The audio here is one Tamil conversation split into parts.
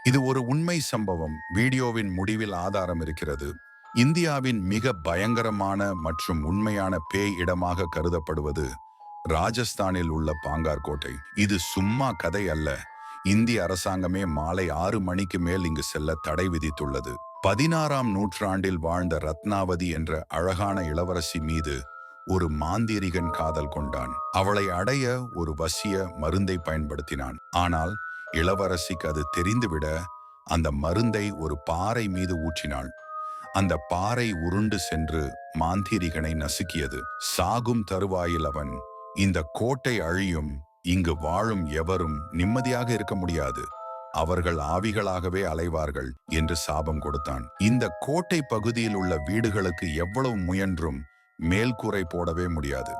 இது ஒரு உண்மை சம்பவம். வீடியோவின் முடிவில் ஆதாரம் இருக்கிறது. இந்தியாவின் மிக பயங்கரமான மற்றும் உண்மையான பேய் இடமாக கருதப்படுவது ராஜஸ்தானில் உள்ள பாங்கார் கோட்டை. இது சும்மா கதை அல்ல. இந்திய அரசாங்கமே மாலை 6 மணிக்கு மேல் இங்கு செல்ல தடை விதித்துள்ளது. 16ஆம் நூற்றாண்டில் வாழ்ந்த ரத்னாவதி என்ற அழகான இளவரசி மீது ஒரு மாந்திரிகன் காதல் கொண்டான். அவளை அடைய ஒரு வசிய மருந்தை பயன்படுத்தினான். ஆனால் இளவரசிக்கு அது தெரிந்துவிட அந்த மருந்தை ஒரு பாறை மீது ஊற்றினாள். அந்த பாறை உருண்டு சென்று மாந்திரிகனை நசுக்கியது. சாகும் தருவாயில் அவன், இந்த கோட்டை அழியும், இங்கு வாழும் எவரும் நிம்மதியாக இருக்க முடியாது, அவர்கள் ஆவிகளாகவே அலைவார்கள் என்று சாபம் கொடுத்தான். இந்த கோட்டை பகுதியில் உள்ள வீடுகளுக்கு எவ்வளவு முயன்றும் மேல்கூரை போடவே முடியாது.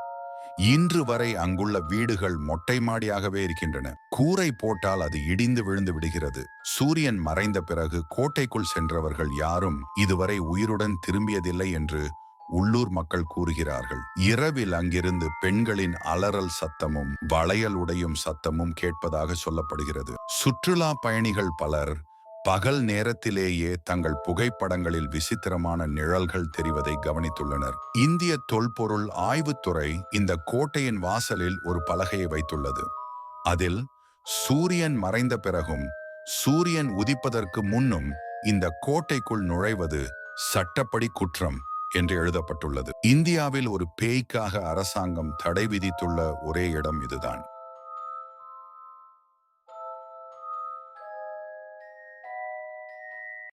இன்று வரை அங்குள்ள வீடுகள் மொட்டை மாடியாகவே இருக்கின்றன. கூரை போட்டால் அது இடிந்து விழுந்து விடுகிறது. சூரியன் மறைந்த பிறகு கோட்டைக்குள் சென்றவர்கள் யாரும் இதுவரை உயிருடன் திரும்பியதில்லை என்று உள்ளூர் மக்கள் கூறுகிறார்கள். இரவில் அங்கிருந்து பெண்களின் அலறல் சத்தமும் வளையல் உடையும் சத்தமும் கேட்பதாக சொல்லப்படுகிறது. சுற்றுலா பயணிகள் பலர் பகல் நேரத்திலேயே தங்கள் புகைப்படங்களில் விசித்திரமான நிழல்கள் தெரிவதை கவனித்துள்ளனர். இந்திய தொல்பொருள் ஆய்வுத்துறை இந்த கோட்டையின் வாசலில் ஒரு பலகையை வைத்துள்ளது. அதில் சூரியன் மறைந்த பிறகும் சூரியன் உதிப்பதற்கு முன்னும் இந்த கோட்டைக்குள் நுழைவது சட்டப்படி குற்றம் என்று எழுதப்பட்டுள்ளது. இந்தியாவில் ஒரு பேய்க்காக அரசாங்கம் தடை விதித்துள்ள ஒரே இடம் இதுதான்.